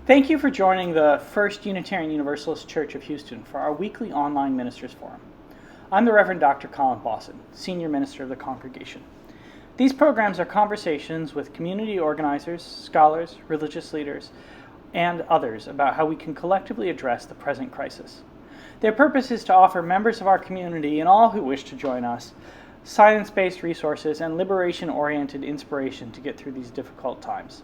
Thank you for joining the First Unitarian Universalist Church of Houston for our weekly online ministers forum. I'm the Reverend Dr. Colin Bossen, Senior Minister of the congregation. These programs are conversations with community organizers, scholars, religious leaders, and others about how we can collectively address the present crisis. Their purpose is to offer members of our community and all who wish to join us science-based resources and liberation-oriented inspiration to get through these difficult times.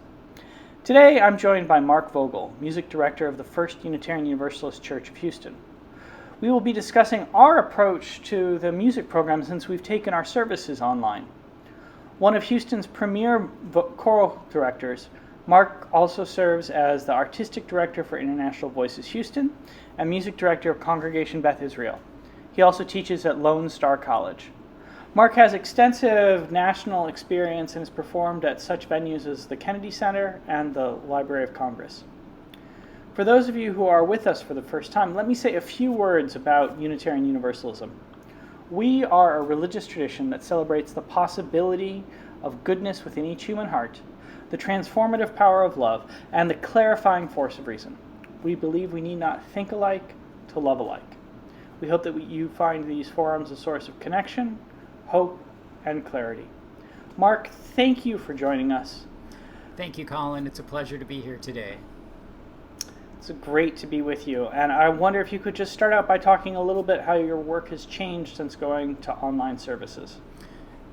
Today, I'm joined by Mark Vogel, Music Director of the First Unitarian Universalist Church of Houston. We will be discussing our approach to the music program since we've taken our services online. One of Houston's premier choral directors, Mark also serves as the Artistic Director for International Voices Houston and Music Director of Congregation Beth Israel. He also teaches at Lone Star College. Mark has extensive national experience and has performed at such venues as the Kennedy Center and the Library of Congress. For those of you who are with us for the first time, let me say a few words about Unitarian Universalism. We are a religious tradition that celebrates the possibility of goodness within each human heart, the transformative power of love, and the clarifying force of reason. We believe we need not think alike to love alike. We hope that you find these forums a source of connection, hope, and clarity. Mark, thank you for joining us. Thank you, Colin. It's a pleasure to be here today. It's great to be with you. And I wonder if you could just start out by talking a little bit how your work has changed since going to online services.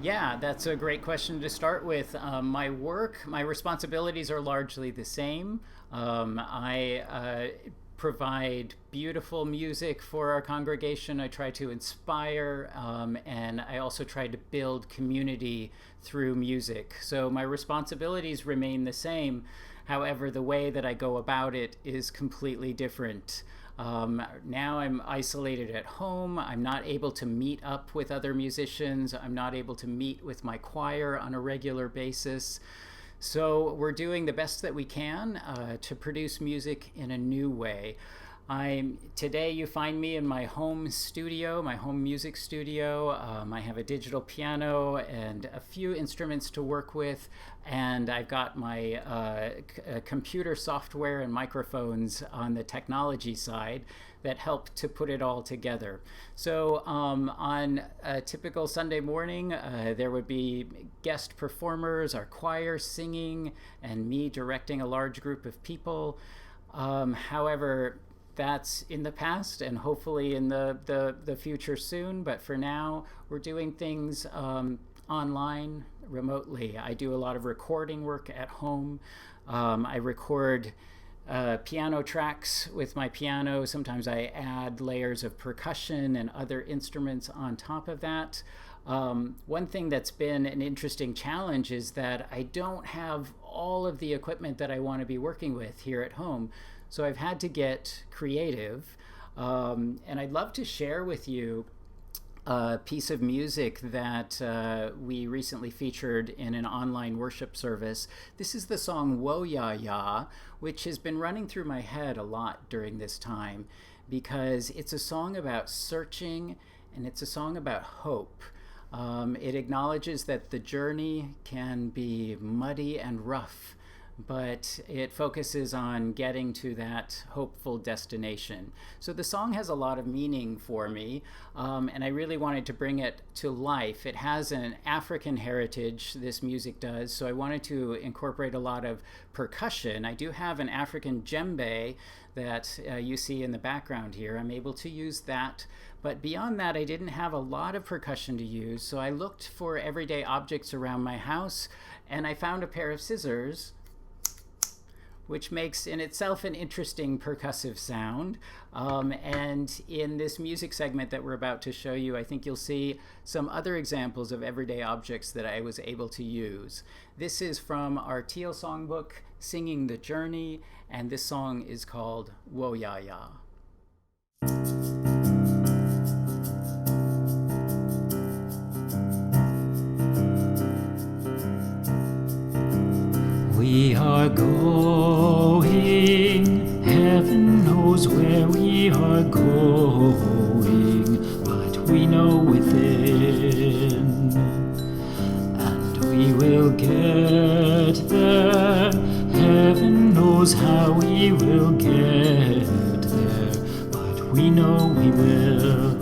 Yeah, that's a great question to start with. My responsibilities are largely the same. I provide beautiful music for our congregation. I try to inspire, and I also try to build community through music. So my responsibilities remain the same. However, the way that I go about it is completely different. Now I'm isolated at home. I'm not able to meet up with other musicians. I'm not able to meet with my choir on a regular basis. So we're doing the best that we can to produce music in a new way. Today you find me in my home studio, my home music studio. I have a digital piano and a few instruments to work with, and I've got my computer software and microphones on the technology side that help to put it all together. So on a typical Sunday morning, there would be guest performers, our choir singing, and me directing a large group of people. However, that's in the past and hopefully in the future soon. But for now, we're doing things online, remotely. I do a lot of recording work at home. I record piano tracks with my piano. Sometimes I add layers of percussion and other instruments on top of that. One thing that's been an interesting challenge is that I don't have all of the equipment that I want to be working with here at home. So I've had to get creative, and I'd love to share with you a piece of music that we recently featured in an online worship service. This is the song Wo Ya Ya, which has been running through my head a lot during this time because it's a song about searching and it's a song about hope. It acknowledges that the journey can be muddy and rough, but it focuses on getting to that hopeful destination. So the song has a lot of meaning for me, and I really wanted to bring it to life. It has an African heritage, this music does, so I wanted to incorporate a lot of percussion. I do have an African djembe that you see in the background here. I'm able to use that, but beyond that, I didn't have a lot of percussion to use, so I looked for everyday objects around my house, and I found a pair of scissors, which makes in itself an interesting percussive sound. And in this music segment that we're about to show you, I think you'll see some other examples of everyday objects that I was able to use. This is from our Teal songbook, Singing the Journey, and this song is called Wo Ya Ya. We are going, heaven knows where we are going, but we know within, and we will get there, heaven knows knows how we will get there, but we know we will.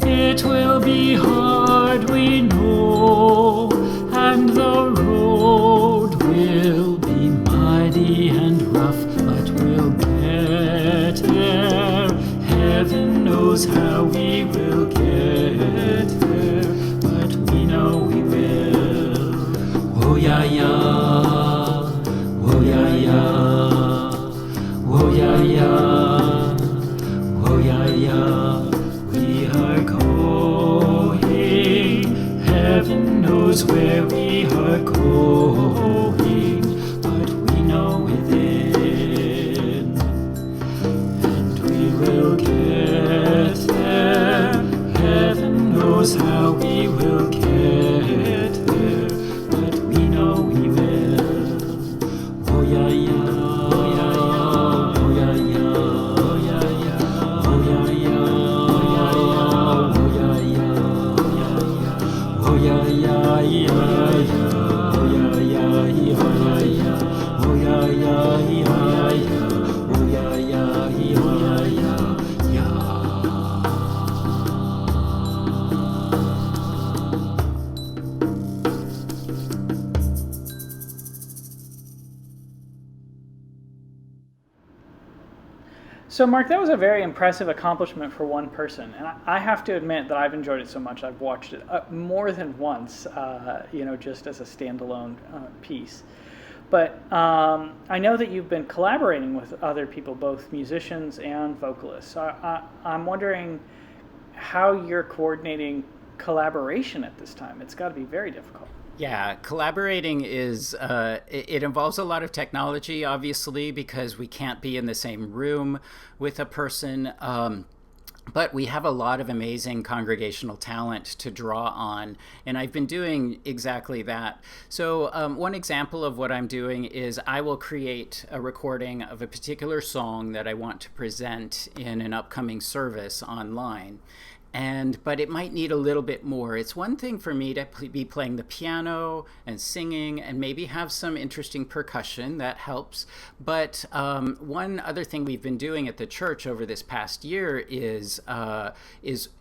It will be hard, we know, and the road will be mighty and rough, but we'll get there. Heaven knows how we will get there, but we know we will. Oh yeah, yeah, oh yeah, yeah, oh yeah, yeah, oh yeah, yeah. We are going, heaven knows where we are going, but we know within, and we will get there. Heaven knows how we will get there, but we know we will. Oh yeah, yeah, oh yeah, yeah, oh yeah, yeah, oh yeah, yeah, oh yeah, yeah. Oh yeah, yeah, yeah, yeah. Oh yeah, yeah, yeah, yeah. Oh yeah, yeah, yeah, yeah. Oh yeah, yeah, yeah, yeah. So, Mark, that was a very impressive accomplishment for one person, and I have to admit that I've enjoyed it so much. I've watched it more than once, just as a standalone piece. But I know that you've been collaborating with other people, both musicians and vocalists. So I'm wondering how you're coordinating collaboration at this time. It's got to be very difficult. Yeah, collaborating is, it involves a lot of technology, obviously, because we can't be in the same room with a person. But we have a lot of amazing congregational talent to draw on, and I've been doing exactly that. So one example of what I'm doing is I will create a recording of a particular song that I want to present in an upcoming service online. But it might need a little bit more. It's one thing for me to be playing the piano and singing and maybe have some interesting percussion. That helps. But one other thing we've been doing at the church over this past year is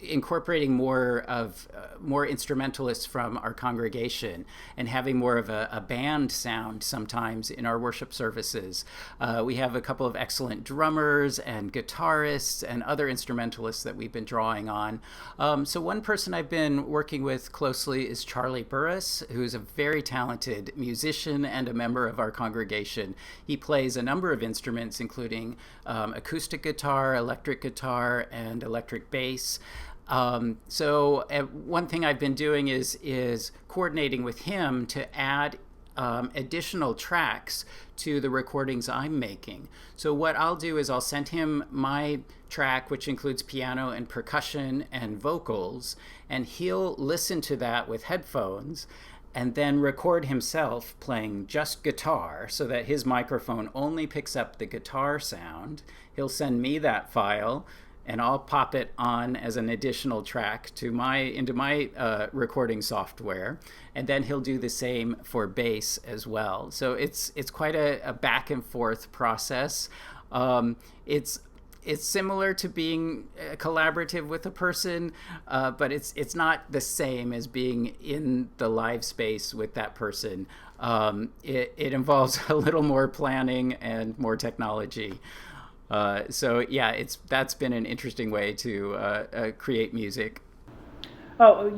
incorporating more instrumentalists from our congregation and having more of a band sound sometimes in our worship services. We have a couple of excellent drummers and guitarists and other instrumentalists that we've been drawing on. So one person I've been working with closely is Charlie Burris, who's a very talented musician and a member of our congregation. He plays a number of instruments, including acoustic guitar, electric guitar, and electric bass. So one thing I've been doing is coordinating with him to add additional tracks to the recordings I'm making. So what I'll do is I'll send him my track, which includes piano and percussion and vocals, and he'll listen to that with headphones and then record himself playing just guitar so that his microphone only picks up the guitar sound. He'll send me that file and I'll pop it on as an additional track into my recording software, and then he'll do the same for bass as well. So it's quite a back and forth process. It's similar to being collaborative with a person, but it's not the same as being in the live space with that person. It involves a little more planning and more technology. So yeah, that's been an interesting way to create music. Oh,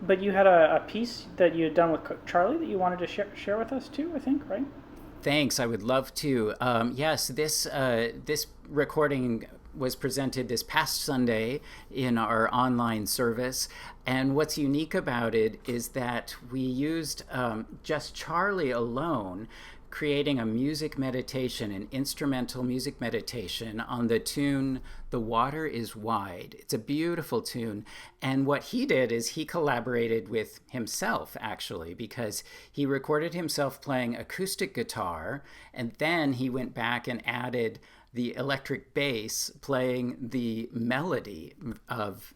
but you had a piece that you had done with Charlie that you wanted to share with us too, I think, right? Thanks, I would love to. Yes, this recording was presented this past Sunday in our online service. And what's unique about it is that we used just Charlie alone, creating a music meditation, an instrumental music meditation on the tune "The Water is Wide." It's a beautiful tune. And what he did is he collaborated with himself, actually, because he recorded himself playing acoustic guitar, and then he went back and added the electric bass playing the melody of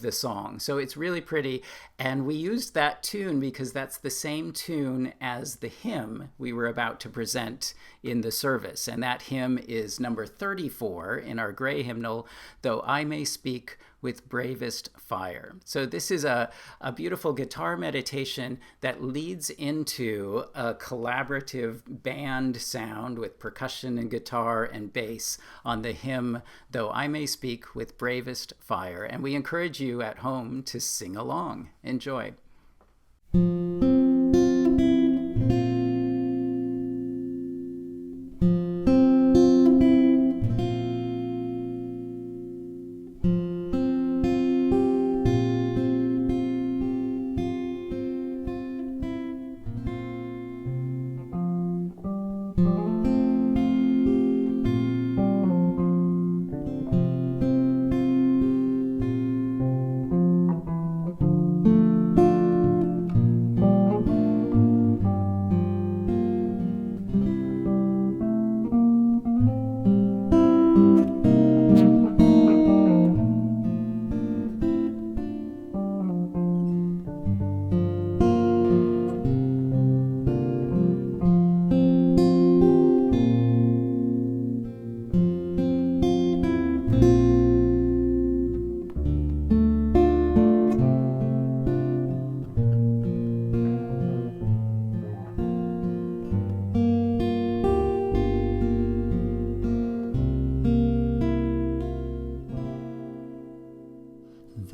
the song. So it's really pretty. And we used that tune because that's the same tune as the hymn we were about to present in the service. And that hymn is number 34 in our gray hymnal, Though I May Speak with Bravest Fire. So this is a beautiful guitar meditation that leads into a collaborative band sound with percussion and guitar and bass on the hymn, Though I May Speak with Bravest Fire. And we encourage you at home to sing along. Enjoy.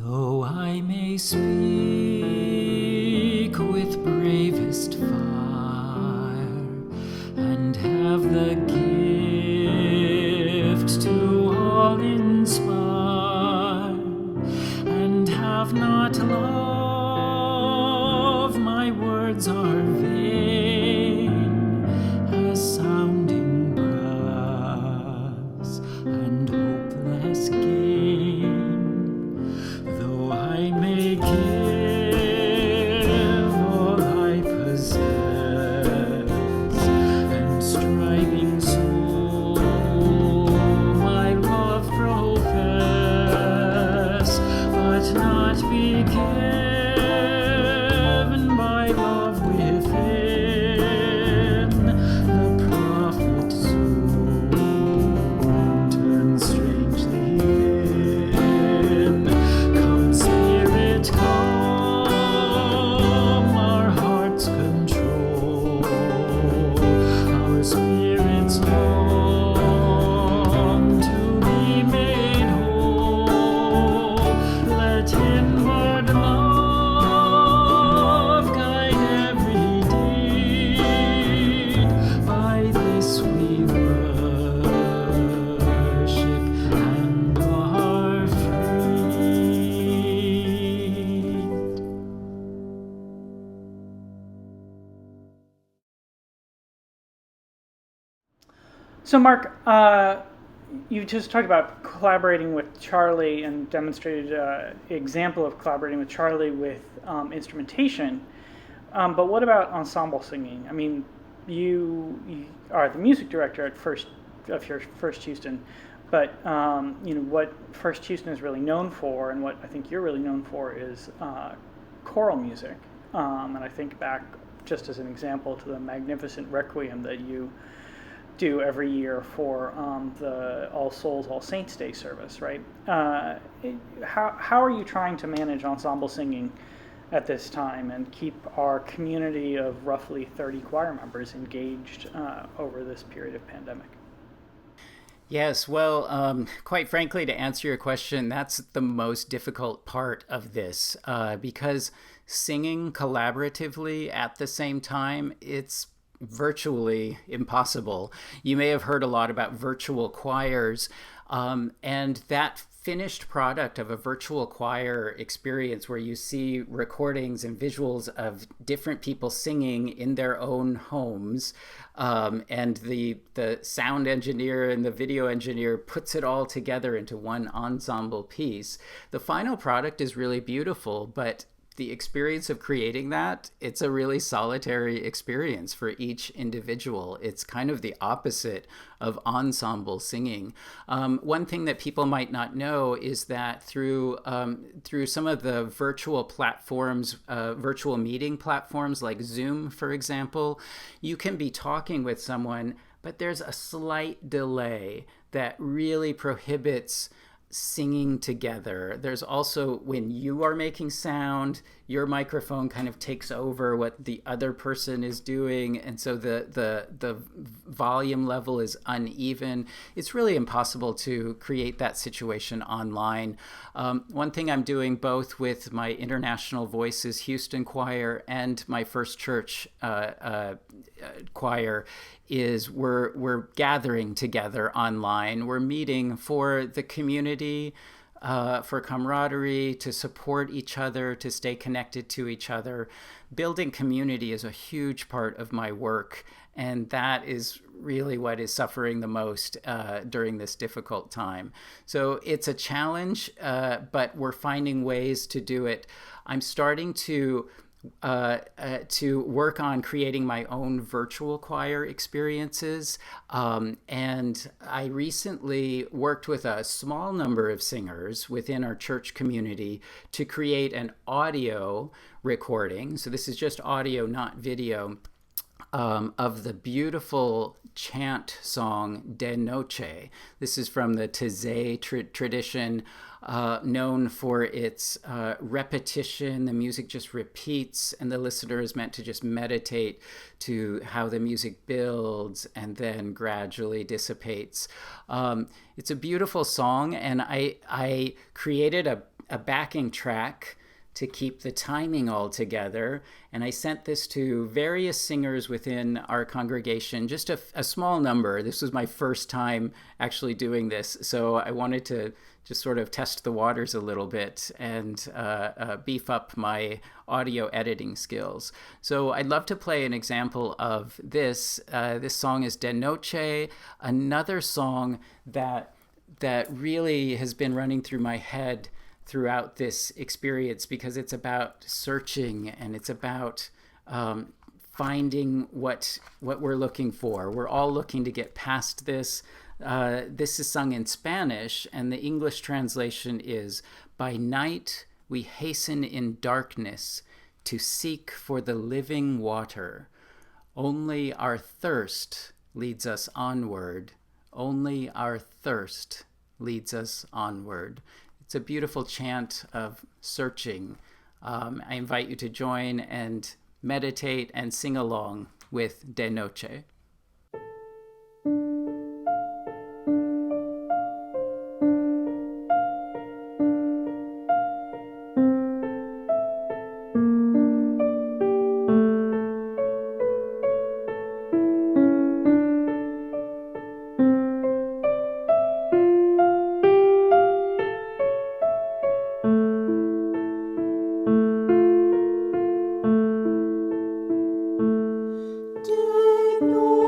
Though I may speak with bravest fire and have the gift to all inspire, and have not love, my words are vain as sounding brass and hopeless gain. Though I may give all I possess, and striving soul my love profess, but not be given by love within, the prophet soon turns strangely in. Come, Spirit, come, our hearts control, our spirits long to be made whole. Let inward love guide every deed. By this we worship and are freed. So, Mark, you just talked about collaborating with Charlie and demonstrated an example of collaborating with Charlie with instrumentation. But what about ensemble singing? I mean, you are the music director at First Houston, but what First Houston is really known for, and what I think you're really known for, is choral music. And I think back, just as an example, to the magnificent requiem that you do every year for the All Souls, All Saints Day service, right? How are you trying to manage ensemble singing at this time and keep our community of roughly 30 choir members engaged over this period of pandemic? Yes, well, quite frankly, to answer your question, that's the most difficult part of this because singing collaboratively at the same time, it's virtually impossible. You may have heard a lot about virtual choirs, and that finished product of a virtual choir experience where you see recordings and visuals of different people singing in their own homes, and the sound engineer and the video engineer puts it all together into one ensemble piece. The final product is really beautiful, but the experience of creating that, it's a really solitary experience for each individual. It's kind of the opposite of ensemble singing. One thing that people might not know is that through some of the virtual platforms, virtual meeting platforms like Zoom, for example, you can be talking with someone, but there's a slight delay that really prohibits singing together. There's also, when you are making sound, your microphone kind of takes over what the other person is doing, and so the volume level is uneven. It's really impossible to create that situation online. One thing I'm doing both with my International Voices Houston choir and my First Church choir is we're gathering together online. We're meeting for the community, for camaraderie, to support each other, to stay connected to each other. Building community is a huge part of my work, and that is really what is suffering the most during this difficult time. So it's a challenge, but we're finding ways to do it. I'm starting to work on creating my own virtual choir experiences. And I recently worked with a small number of singers within our church community to create an audio recording. So this is just audio, not video, of the beautiful chant song De Noche. This is from the Taizé tradition, known for its repetition. The music just repeats, and the listener is meant to just meditate to how the music builds and then gradually dissipates. It's a beautiful song, and I created a backing track to keep the timing all together. And I sent this to various singers within our congregation, just a small number. This was my first time actually doing this. So I wanted to just sort of test the waters a little bit and beef up my audio editing skills. So I'd love to play an example of this. This song is De Noche, another song that really has been running through my head throughout this experience, because it's about searching and it's about finding what we're looking for. We're all looking to get past this. This is sung in Spanish, and the English translation is, "By night we hasten in darkness to seek for the living water. Only our thirst leads us onward. Only our thirst leads us onward." It's a beautiful chant of searching. I invite you to join and meditate and sing along with De Noche. De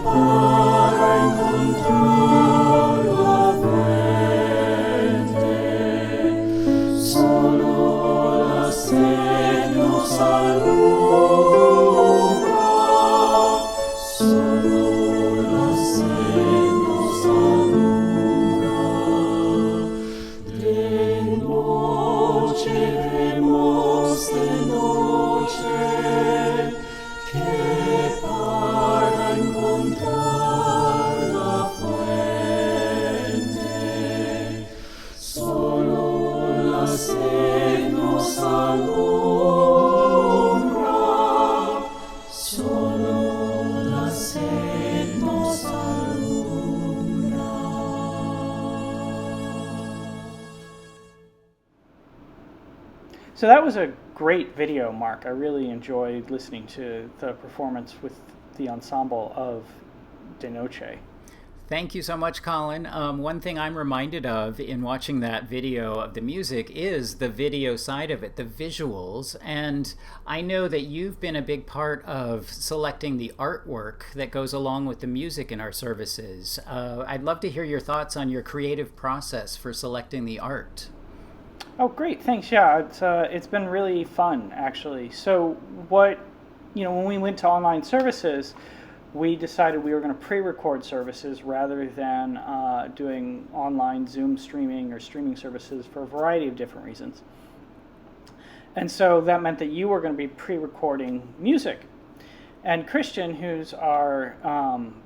para encontrar la fuente. Solo la sed nos alumbra, solo la sed nos alumbra. De noche vemos de noche, que para encontrar la fuente, solo la sed nos alumbra, solo la sed nos alumbra. So that was a great video, Mark. I really enjoyed listening to the performance with the ensemble of De Noche. Thank you so much, Colin. One thing I'm reminded of in watching that video of the music is the video side of it, the visuals. And I know that you've been a big part of selecting the artwork that goes along with the music in our services. I'd love to hear your thoughts on your creative process for selecting the art. Oh, great! Thanks. Yeah, it's been really fun, actually. So when we went to online services, we decided we were going to pre-record services rather than doing online Zoom streaming or streaming services for a variety of different reasons. And so that meant that you were going to be pre-recording music. And Christian, who's our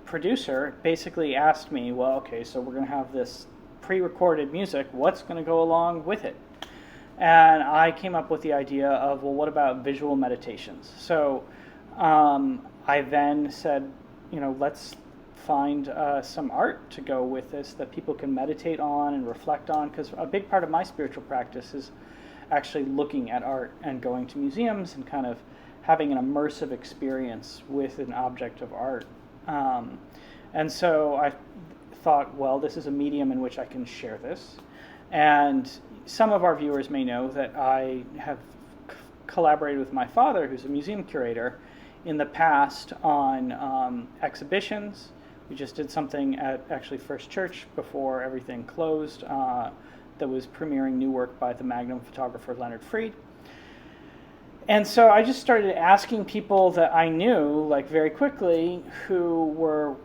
producer, basically asked me, well, okay, so we're going to have this pre-recorded music. What's going to go along with it? And I came up with the idea of, well, what about visual meditations? So I then said, let's find some art to go with this that people can meditate on and reflect on, because a big part of my spiritual practice is actually looking at art and going to museums and kind of having an immersive experience with an object of art. And so I thought, well, this is a medium in which I can share this. And some of our viewers may know that I have collaborated with my father, who's a museum curator, in the past on exhibitions. We just did something at actually First Church before everything closed that was premiering new work by the Magnum photographer Leonard Freed. And so I just started asking people that I knew, like very quickly, who were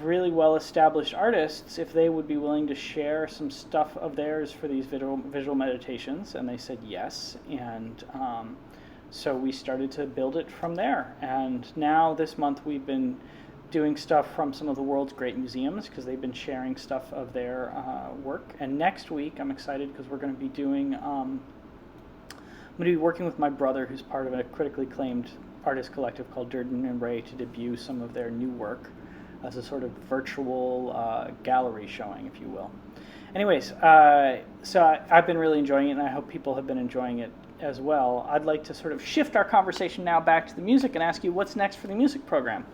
really well-established artists, if they would be willing to share some stuff of theirs for these visual meditations, and they said yes. And so we started to build it from there. And now this month we've been doing stuff from some of the world's great museums because they've been sharing stuff of their work. And next week I'm excited because we're going to be doing, I'm going to be working with my brother, who's part of a critically acclaimed artist collective called Durden and Ray, to debut some of their new work as a sort of virtual gallery showing, if you will. Anyways, so I've been really enjoying it, and I hope people have been enjoying it as well. I'd like to sort of shift our conversation now back to the music and ask you what's next for the music program.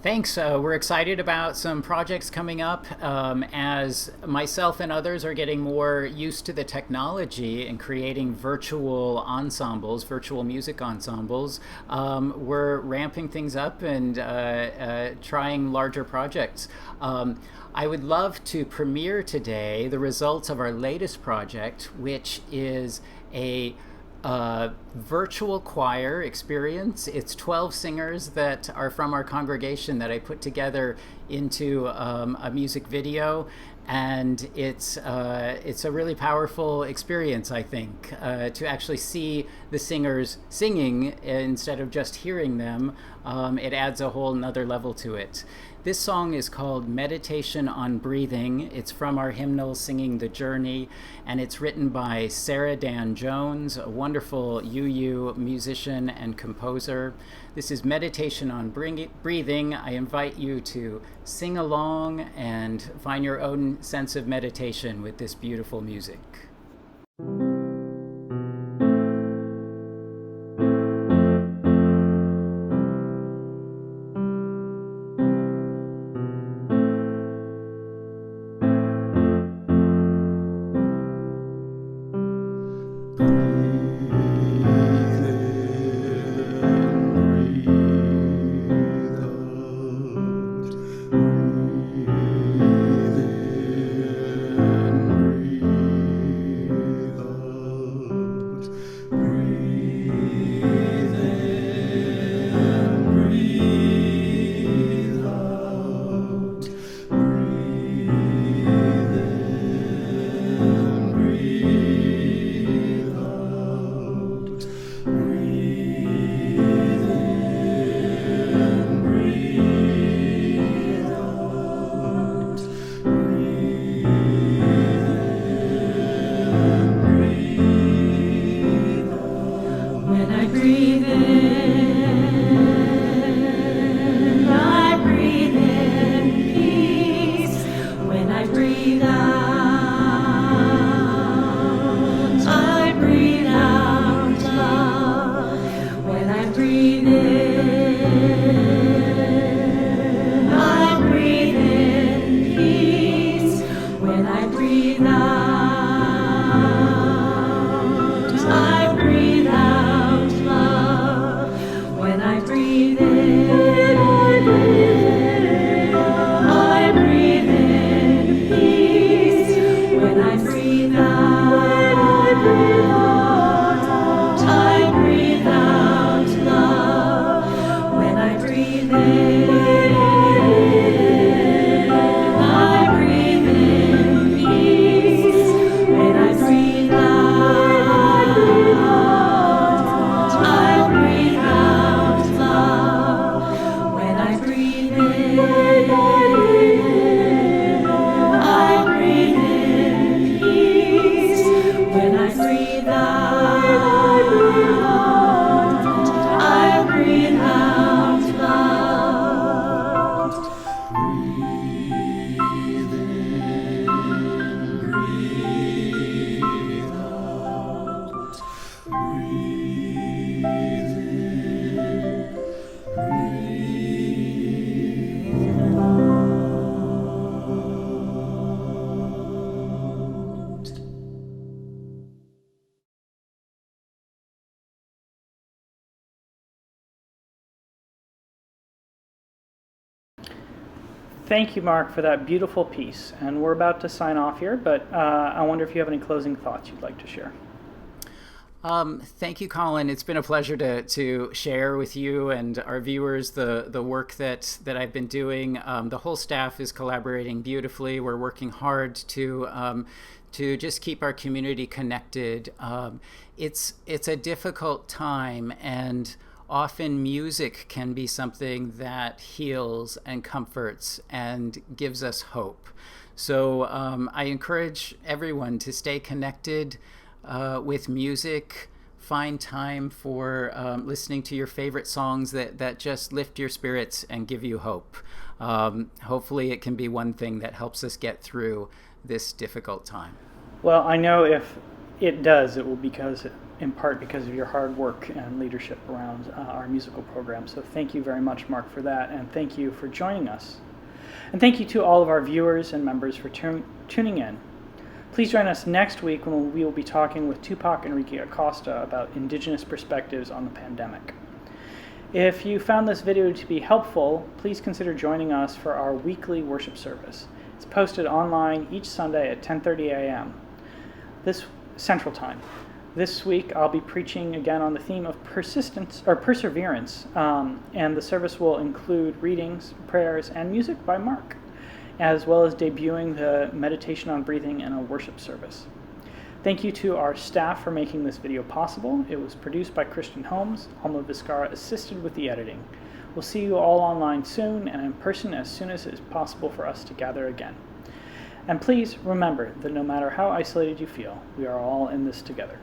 Thanks. We're excited about some projects coming up as myself and others are getting more used to the technology and creating virtual ensembles, virtual music ensembles. We're ramping things up and trying larger projects. I would love to premiere today the results of our latest project, which is a virtual choir experience. It's 12 singers that are from our congregation that I put together into a music video, and it's a really powerful experience, I think, to actually see the singers singing instead of just hearing them. It adds a whole nother level to it. This song is called Meditation on Breathing. It's from our hymnal, Singing the Journey, and it's written by Sarah Dan Jones, a wonderful UU musician and composer. This is Meditation on Breathing. I invite you to sing along and find your own sense of meditation with this beautiful music. Breathe I breathe in peace. When I breathe out, I breathe out love. Breathe in, breathe out. Breathe in, breathe out. Thank you, Mark, for that beautiful piece. And we're about to sign off here, but I wonder if you have any closing thoughts you'd like to share. Thank you, Colin. It's been a pleasure to share with you and our viewers the work that I've been doing. The whole staff is collaborating beautifully. We're working hard to just keep our community connected. It's a difficult time, and often music can be something that heals and comforts and gives us hope. So I encourage everyone to stay connected with music. Find time for listening to your favorite songs that just lift your spirits and give you hope. Hopefully it can be one thing that helps us get through this difficult time. Well, I know if it does, it will in part because of your hard work and leadership around our musical program. So thank you very much, Mark, for that, and thank you for joining us. And thank you to all of our viewers and members for tuning in. Please join us next week when we will be talking with Tupac Enrique Acosta about indigenous perspectives on the pandemic. If you found this video to be helpful, please consider joining us for our weekly worship service. It's posted online each Sunday at 10:30 a.m. this Central Time. This week I'll be preaching again on the theme of perseverance, and the service will include readings, prayers, and music by Mark, as well as debuting the meditation on breathing in a worship service. Thank you to our staff for making this video possible. It was produced by Christian Holmes. Alma Vizcara assisted with the editing. We'll see you all online soon and in person as soon as it is possible for us to gather again. And please remember that no matter how isolated you feel, we are all in this together.